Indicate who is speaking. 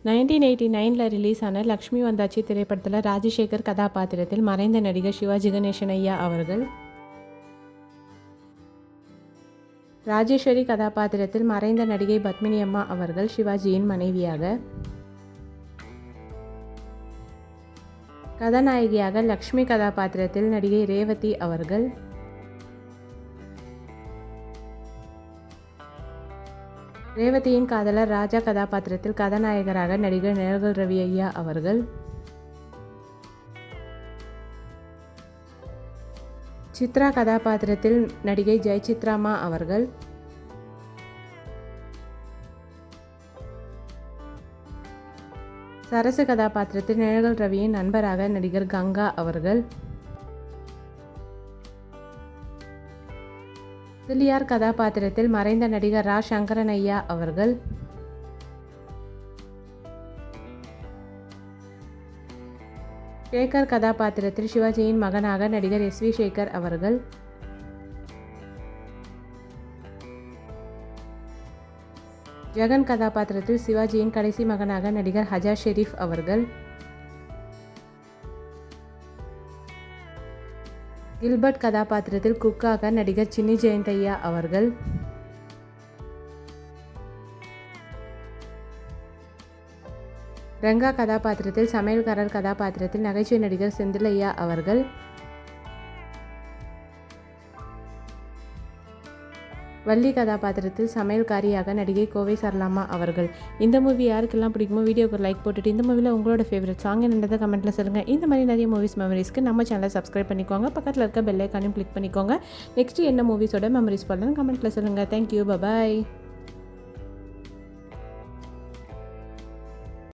Speaker 1: 1989 release ஆன லக்ஷ்மி வந்தாச்சி திரைப்படத்தில் ராஜசேகர் கதாபாத்திரத்தில் மறைந்த நடிகர் சிவாஜி கணேசன் ஐயா அவர்கள், ராஜேஸ்வரி கதாபாத்திரத்தில் மறைந்த நடிகை பத்மினி அம்மா அவர்கள் சிவாஜியின் மனைவியாக, கதாநாயகியாக லக்ஷ்மி கதாபாத்திரத்தில் நடிகை ரேவதி அவர்கள், ரேவதியின் காதலர் ராஜா கதாபாத்திரத்தில் கதாநாயகராக நடிகர் நிழல்கள் ரவி ஐயா அவர்கள், சித்ரா கதாபாத்திரத்தில் நடிகை ஜெயசித்ராமா அவர்கள், சரசு கதாபாத்திரத்தில் நிழல்கள் ரவியின் நண்பராக நடிகர் கங்கா அவர்கள், தில்லியார் கதாபாத்திரத்தில் மறைந்த நடிகர் ரா சங்கரன் ஐயா அவர்கள், சேகர் கதாபாத்திரத்தில் சிவாஜியின் மகனாக நடிகர் எஸ்.வி. சேகர் அவர்கள், ஜெகன் கதாபாத்திரத்தில் சிவாஜியின் கடைசி மகனாக நடிகர் ஹஜா ஷெரீப் அவர்கள், கில்பர்ட் கதாபாத்திரத்தில் குக்காக நடிகர் சின்னி ஜெயந்தையா அவர்கள், ரங்கா கதாபாத்திரத்தில் சமையல்காரர் கதாபாத்திரத்தில் நகைச்சுவை நடிகர் செந்திலையா அவர்கள், வள்ளி கதாபாத்திரத்தில் சமையல்காரியாக நடிகை கோவை சரளாமா அவர்கள். இந்த மூவி யாருக்கெல்லாம் பிடிக்குமோ வீடியோக்கு லைக் போட்டுட்டு இந்த மூவியில் உங்களோட ஃபேவரட் சாங் என்னன்றதை கமெண்ட்டில் சொல்லுங்கள். இந்த மாதிரி நிறைய மூவிஸ் மெமரிஸ்க்கு நம்ம சேனலை சப்ஸ்கிரைப் பண்ணிக்கோங்க. பக்கத்தில் இருக்க பெல் ஐக்கானையும் கிளிக் பண்ணிக்கோங்க. நெக்ஸ்ட் என்ன மூவிஸோட மெமரிஸ் பண்ணலாம் கமெண்ட்டில் சொல்லுங்கள். தேங்க்யூ, பாய்.